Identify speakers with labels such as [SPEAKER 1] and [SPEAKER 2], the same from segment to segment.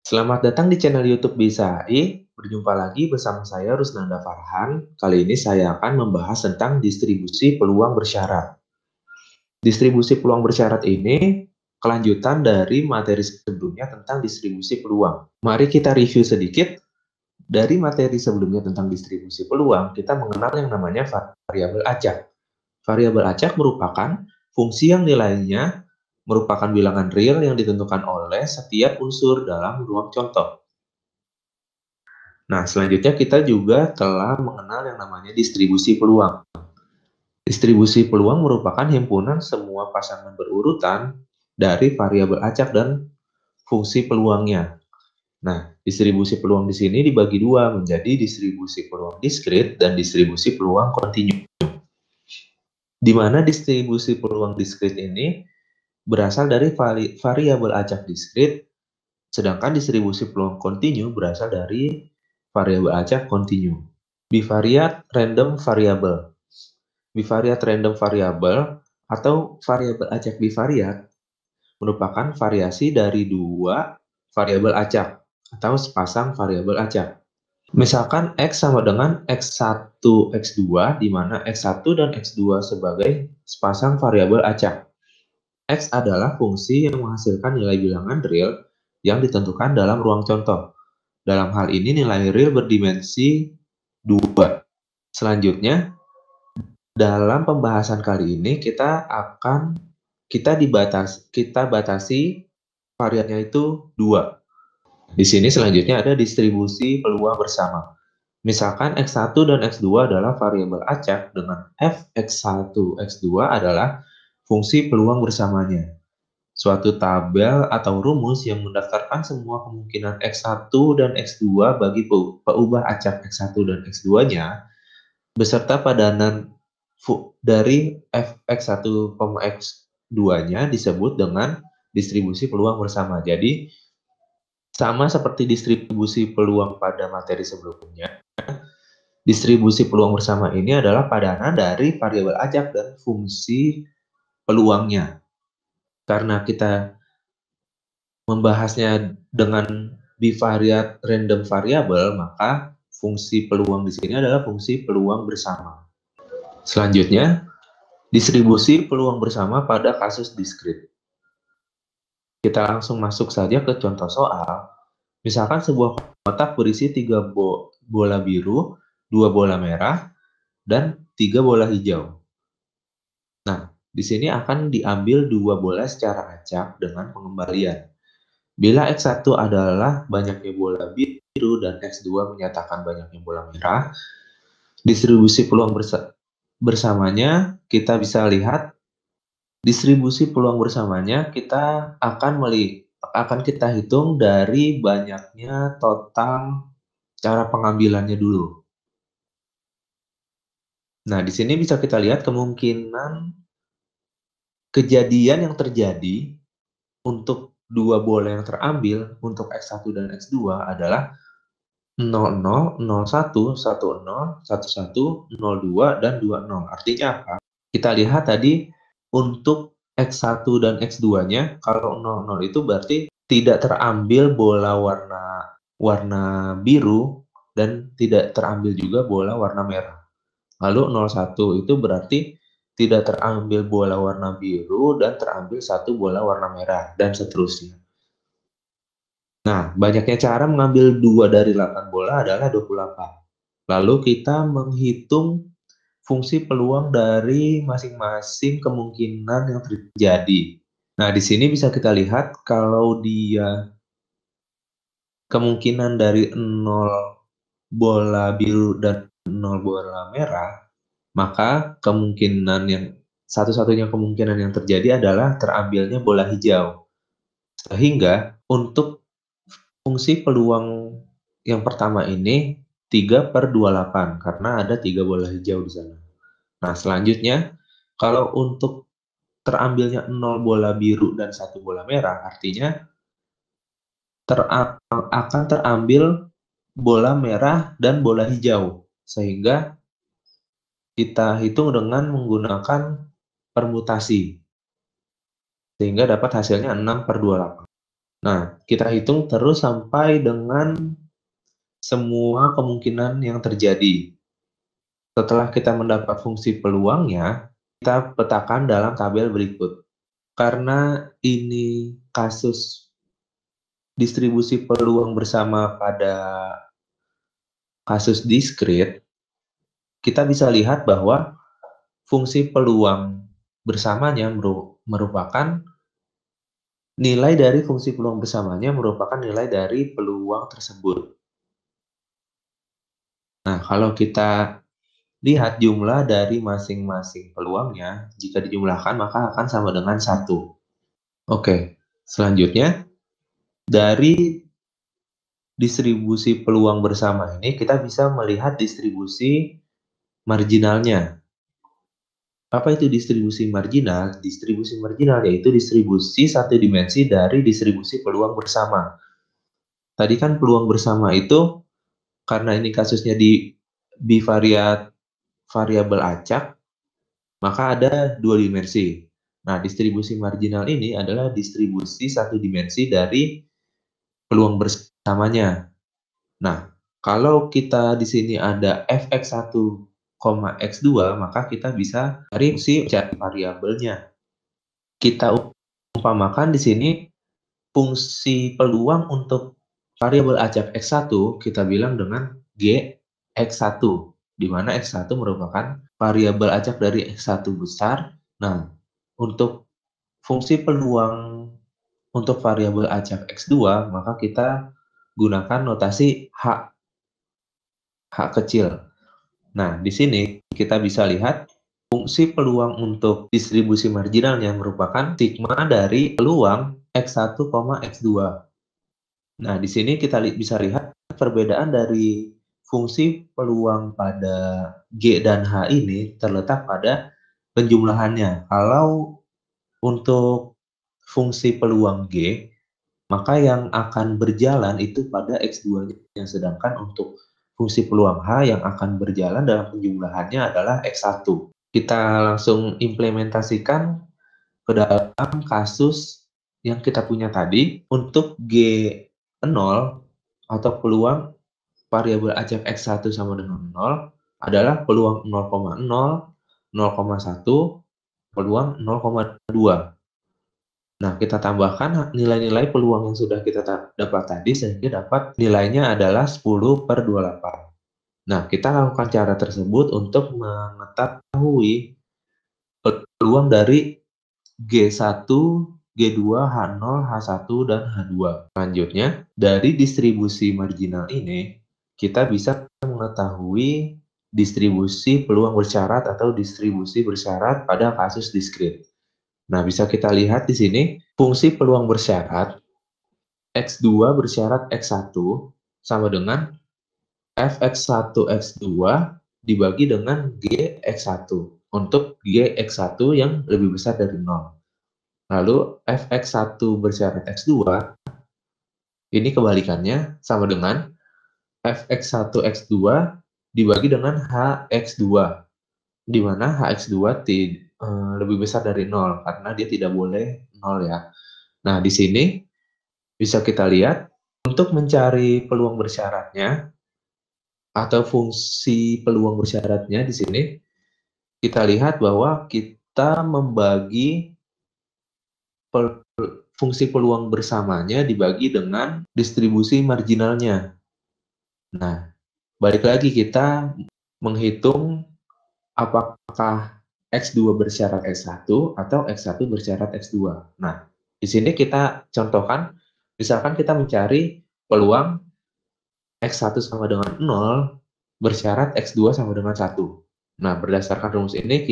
[SPEAKER 1] Selamat datang di channel YouTube Bisa AI. Berjumpa lagi bersama saya Rusnanda Farhan. Kali ini saya akan membahas tentang distribusi peluang bersyarat. Distribusi peluang bersyarat ini kelanjutan dari materi sebelumnya tentang distribusi peluang. Mari kita review sedikit. Dari materi sebelumnya tentang distribusi peluang, kita mengenal yang namanya variabel acak. Variabel acak merupakan fungsi yang nilainya merupakan bilangan real yang ditentukan oleh setiap unsur dalam ruang contoh. Nah, selanjutnya kita juga telah mengenal yang namanya distribusi peluang. Distribusi peluang merupakan himpunan semua pasangan berurutan dari variabel acak dan fungsi peluangnya. Nah, distribusi peluang di sini dibagi dua menjadi distribusi peluang diskrit dan distribusi peluang kontinu. Di mana distribusi peluang diskrit ini berasal dari variabel acak diskrit, sedangkan distribusi peluang kontinu berasal dari variabel acak kontinu. Bivariate random variable. Bivariate random variable atau variabel acak bivariat merupakan variasi dari dua variabel acak atau sepasang variabel acak. Misalkan X sama dengan X1, X2, di mana X1 dan X2 sebagai sepasang variabel acak. X adalah fungsi yang menghasilkan nilai bilangan real yang ditentukan dalam ruang contoh. Dalam hal ini nilai real berdimensi 2. Selanjutnya, dalam pembahasan kali ini kita batasi variannya itu 2. Di sini selanjutnya ada distribusi peluang bersama. Misalkan X1 dan X2 adalah variabel acak dengan Fx1, X2 adalah fungsi peluang bersamanya. Suatu tabel atau rumus yang mendaftarkan semua kemungkinan X1 dan X2 bagi peubah acak X1 dan X2-nya beserta padanan dari Fx1, X2-nya disebut dengan distribusi peluang bersama. Jadi, sama seperti distribusi peluang pada materi sebelumnya, distribusi peluang bersama ini adalah padanan dari variabel acak dan fungsi peluangnya. Karena kita membahasnya dengan bivariate random variable, maka fungsi peluang di sini adalah fungsi peluang bersama. Selanjutnya, distribusi peluang bersama pada kasus diskrit. Kita langsung masuk saja ke contoh soal. Misalkan sebuah kotak berisi 3 bola biru, 2 bola merah, dan 3 bola hijau. Nah, di sini akan diambil 2 bola secara acak dengan pengembalian. Bila X1 adalah banyaknya bola biru dan X2 menyatakan banyaknya bola merah, distribusi peluang bersamanya kita bisa lihat distribusi peluang bersamanya kita akan kita hitung dari banyaknya total cara pengambilannya dulu. Nah, di sini bisa kita lihat kemungkinan kejadian yang terjadi untuk 2 bola yang terambil untuk X1 dan X2 adalah 00, 01, 10, 11, 02, dan 20. Artinya apa? Kita lihat tadi untuk X1 dan X2-nya, kalau 00 itu berarti tidak terambil bola warna biru dan tidak terambil juga bola warna merah. Lalu 01 itu berarti tidak terambil bola warna biru dan terambil 1 bola warna merah, dan seterusnya. Nah, banyaknya cara mengambil 2 dari 8 bola adalah 28. Lalu kita menghitung fungsi peluang dari masing-masing kemungkinan yang terjadi. Nah, di sini bisa kita lihat kalau dia kemungkinan dari 0 bola biru dan 0 bola merah, maka kemungkinan yang satu-satunya kemungkinan yang terjadi adalah terambilnya bola hijau. Sehingga untuk fungsi peluang yang pertama ini 3/28 karena ada 3 bola hijau di sana. Nah, selanjutnya kalau untuk terambilnya 0 bola biru dan 1 bola merah, artinya akan terambil bola merah dan bola hijau. Sehingga kita hitung dengan menggunakan permutasi. Sehingga dapat hasilnya 6/28. Nah, kita hitung terus sampai dengan semua kemungkinan yang terjadi. Setelah kita mendapat fungsi peluangnya, kita petakan dalam tabel berikut. Karena ini kasus distribusi peluang bersama pada kasus diskrit, kita bisa lihat bahwa fungsi peluang bersamanya merupakan nilai dari fungsi peluang bersamanya merupakan nilai dari peluang tersebut. Nah, kalau kita lihat jumlah dari masing-masing peluangnya, jika dijumlahkan maka akan sama dengan 1. Oke, selanjutnya dari distribusi peluang bersama ini kita bisa melihat distribusi marginalnya. Apa itu distribusi marginal? Distribusi marginal yaitu distribusi satu dimensi dari distribusi peluang bersama. Tadi kan peluang bersama itu karena ini kasusnya di bivariat variabel acak, maka ada dua dimensi. Nah, distribusi marginal ini adalah distribusi satu dimensi dari peluang bersamanya. Nah, kalau kita di sini ada fx1, x2, maka kita bisa cari fungsi variabelnya. Kita umpamakan di sini fungsi peluang untuk variabel acak x1 kita bilang dengan g x1, di mana x1 merupakan variabel acak dari x1 besar. Nah, untuk fungsi peluang untuk variabel acak x2, maka kita gunakan notasi h kecil. Nah, di sini kita bisa lihat fungsi peluang untuk distribusi marginalnya merupakan sigma dari peluang x1, x2. Nah, di sini kita bisa lihat perbedaan dari fungsi peluang pada G dan H ini terletak pada penjumlahannya. Kalau untuk fungsi peluang G, maka yang akan berjalan itu pada X2-nya, sedangkan untuk fungsi peluang H yang akan berjalan dalam penjumlahannya adalah X1. Kita langsung implementasikan ke dalam kasus yang kita punya tadi. Untuk G0 atau peluang variabel acak X1 sama dengan 0 adalah peluang 0,0, 0,1, peluang 0,2. Nah, kita tambahkan nilai-nilai peluang yang sudah kita dapat tadi sehingga dapat nilainya adalah 10/28. Nah, kita lakukan cara tersebut untuk mengetahui peluang dari G1, G2, H0, H1, dan H2. Selanjutnya, dari distribusi marginal ini, kita bisa mengetahui distribusi peluang bersyarat atau distribusi bersyarat pada kasus diskrit. Nah, bisa kita lihat di sini, fungsi peluang bersyarat X2 bersyarat X1 sama dengan Fx1 X2 dibagi dengan Gx1 untuk Gx1 yang lebih besar dari 0. Lalu Fx1 bersyarat X2 ini kebalikannya sama dengan Fx1 X2 dibagi dengan Hx2, di mana Hx2 lebih besar dari 0 karena dia tidak boleh 0 ya. Nah, di sini bisa kita lihat untuk mencari peluang bersyaratnya atau fungsi peluang bersyaratnya di sini kita lihat bahwa kita membagi fungsi peluang bersamanya dibagi dengan distribusi marginalnya. Nah, balik lagi kita menghitung apakah X2 bersyarat X1 atau X1 bersyarat X2. Nah, di sini kita contohkan, misalkan kita mencari peluang X1 sama dengan 0 bersyarat X2 sama dengan 1. Nah, berdasarkan rumus ini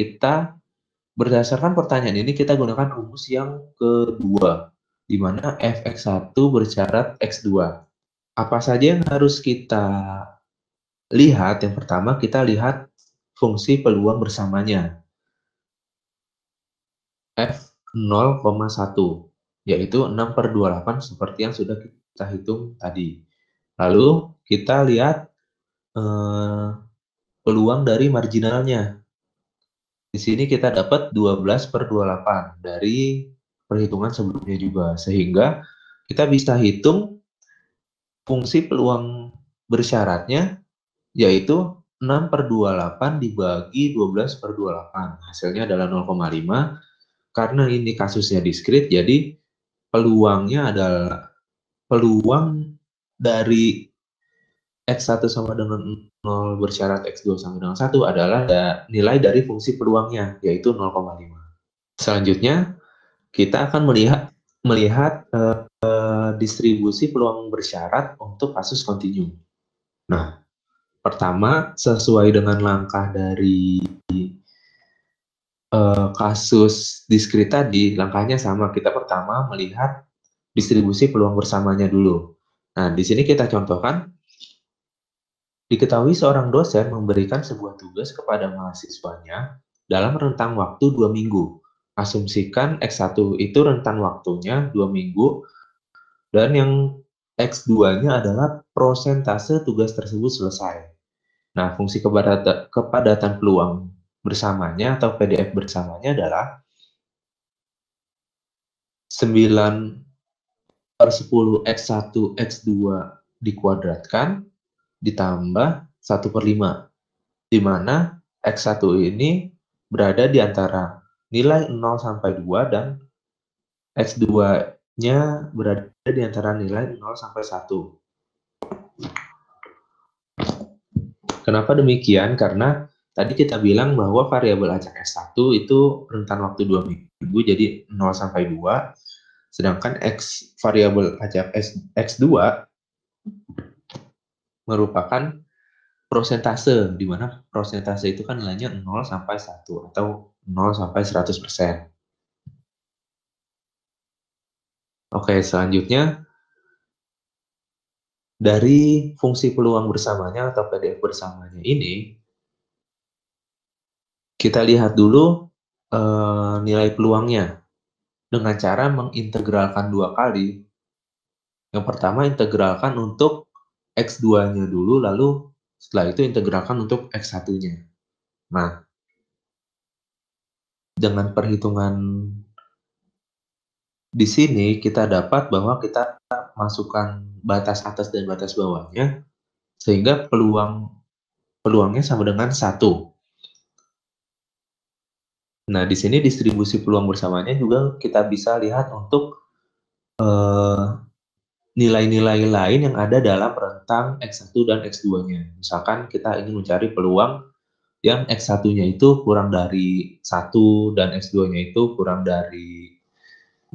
[SPEAKER 1] berdasarkan pertanyaan ini kita gunakan rumus yang kedua, di mana Fx1 bersyarat X2. Apa saja yang harus kita lihat? Yang pertama kita lihat fungsi peluang bersamanya. F0,1, yaitu 6/28 seperti yang sudah kita hitung tadi. Lalu kita lihat peluang dari marginalnya. Di sini kita dapat 12/28 dari perhitungan sebelumnya juga, sehingga kita bisa hitung fungsi peluang bersyaratnya, yaitu 6/28 dibagi 12/28. Hasilnya adalah 0,5. Karena ini kasusnya diskrit, jadi peluangnya adalah peluang dari X1 sama dengan 0 bersyarat X2 sama dengan 1 adalah nilai dari fungsi peluangnya, yaitu 0,5. Selanjutnya, kita akan melihat distribusi peluang bersyarat untuk kasus kontinu. Nah, pertama, sesuai dengan langkah dari kasus diskrit tadi, langkahnya sama. Kita pertama melihat distribusi peluang bersamanya dulu. Nah, di sini kita contohkan, diketahui seorang dosen memberikan sebuah tugas kepada mahasiswanya dalam rentang waktu 2 minggu. Asumsikan X1 itu rentang waktunya 2 minggu, dan yang X2-nya adalah prosentase tugas tersebut selesai. Nah, fungsi kepadatan peluang bersamanya atau PDF bersamanya adalah 9/10 X1 X2 dikuadratkan ditambah 1/5, di mana X1 ini berada di antara nilai 0 sampai 2 dan X2-nya berada di antara nilai 0 sampai 1. Kenapa demikian? Karena tadi kita bilang bahwa variabel acak S1 itu rentan waktu 2 minggu, jadi 0 sampai 2. Sedangkan variabel acak X2 merupakan prosentase, di mana prosentase itu kan nilainya 0 sampai 1 atau 0 sampai 100%. Oke, selanjutnya dari fungsi peluang bersamanya atau PDF bersamanya ini, kita lihat dulu nilai peluangnya dengan cara mengintegralkan 2 kali. Yang pertama integralkan untuk X2-nya dulu, lalu setelah itu integralkan untuk X1-nya. Nah, dengan perhitungan di sini kita dapat bahwa kita masukkan batas atas dan batas bawahnya, sehingga peluangnya sama dengan 1. Nah, di sini distribusi peluang bersamanya juga kita bisa lihat untuk nilai-nilai lain yang ada dalam rentang X1 dan X2-nya. Misalkan kita ingin mencari peluang yang X1-nya itu kurang dari 1 dan X2-nya itu kurang dari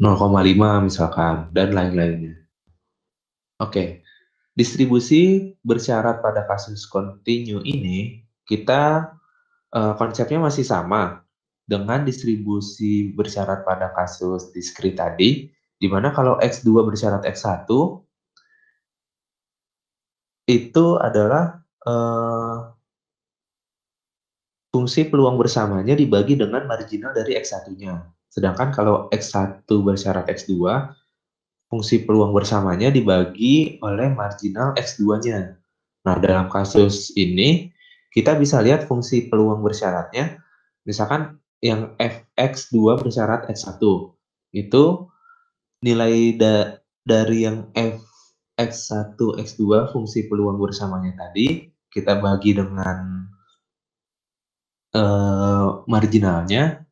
[SPEAKER 1] 0,5 misalkan, dan lain-lainnya. Oke, distribusi bersyarat pada kasus kontinu ini, kita konsepnya masih sama dengan distribusi bersyarat pada kasus diskrit tadi, di mana kalau X2 bersyarat X1, itu adalah fungsi peluang bersamanya dibagi dengan marginal dari X1-nya. Sedangkan kalau X1 bersyarat X2, fungsi peluang bersamanya dibagi oleh marginal X2-nya. Nah, dalam kasus ini, kita bisa lihat fungsi peluang bersyaratnya, misalkan yang Fx2 bersyarat X1, itu nilai dari yang Fx1, X2 fungsi peluang bersamanya tadi, kita bagi dengan marginalnya,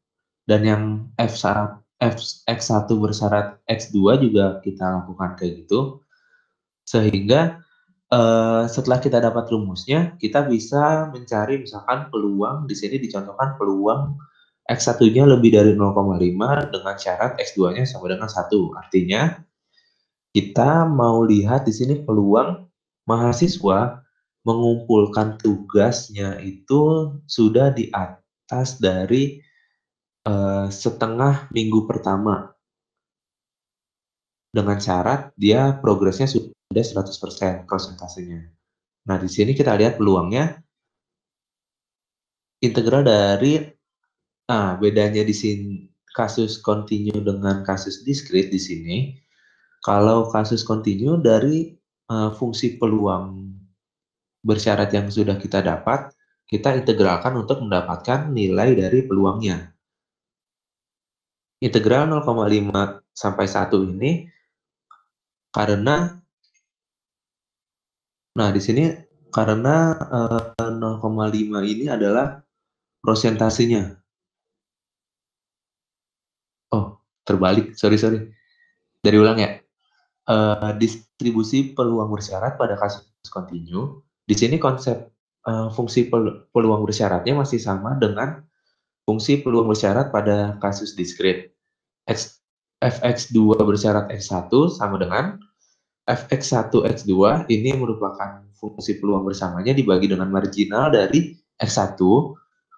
[SPEAKER 1] dan yang X1 bersyarat X2 juga kita lakukan kayak gitu, sehingga setelah kita dapat rumusnya, kita bisa mencari misalkan peluang, di sini dicontohkan peluang X1-nya lebih dari 0,5 dengan syarat X2-nya sama dengan 1. Artinya, kita mau lihat di sini peluang mahasiswa mengumpulkan tugasnya itu sudah di atas dari setengah minggu pertama, dengan syarat dia progresnya sudah 100% prosentasenya. Nah, di sini kita lihat peluangnya integral dari bedanya di sini kasus kontinu dengan kasus diskrit di sini. Kalau kasus kontinu dari fungsi peluang bersyarat yang sudah kita dapat, kita integralkan untuk mendapatkan nilai dari peluangnya. Integral 0,5 sampai 1 ini Karena nah di sini karena 0,5 ini adalah prosentasenya. Oh, terbalik. Sorry, sorry. Dari ulang ya. Distribusi peluang bersyarat pada kasus kontinu. Di sini konsep fungsi peluang bersyaratnya masih sama dengan fungsi peluang bersyarat pada kasus diskrit. Fx2 bersyarat x1 sama dengan fx1 x2 ini merupakan fungsi peluang bersamanya dibagi dengan marginal dari x1.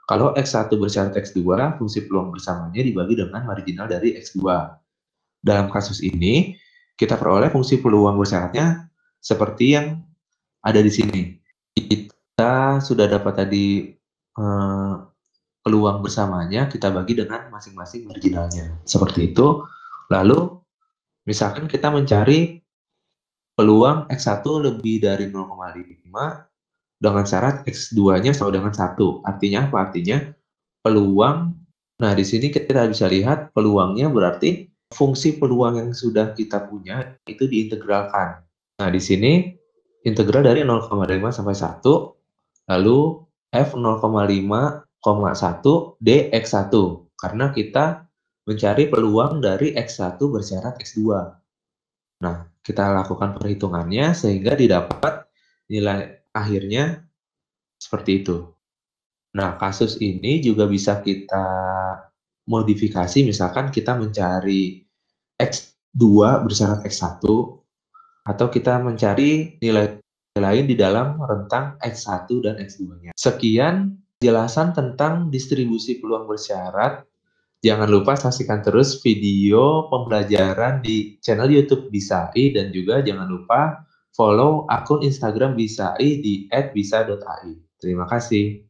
[SPEAKER 1] Kalau x1 bersyarat x2, fungsi peluang bersamanya dibagi dengan marginal dari x2. Dalam kasus ini, kita peroleh fungsi peluang bersyaratnya seperti yang ada di sini. Kita sudah dapat tadi peluang bersamanya, kita bagi dengan masing-masing marginalnya. Seperti itu. Lalu, misalkan kita mencari peluang X1 lebih dari 0,5 dengan syarat X2-nya sama dengan 1. Artinya apa? Artinya peluang, nah di sini kita bisa lihat peluangnya berarti fungsi peluang yang sudah kita punya itu diintegralkan. Nah di sini integral dari 0,5 sampai 1, lalu F 0,5,1 dx1 karena kita mencari peluang dari x1 bersyarat x2. Nah, kita lakukan perhitungannya sehingga didapat nilai akhirnya seperti itu. Nah, kasus ini juga bisa kita modifikasi, misalkan kita mencari x2 bersyarat x1 atau kita mencari nilai lain di dalam rentang X1 dan X2-nya. Sekian penjelasan tentang distribusi peluang bersyarat. Jangan lupa saksikan terus video pembelajaran di channel YouTube Bisai dan juga jangan lupa follow akun Instagram Bisai di @bisa.ai. Terima kasih.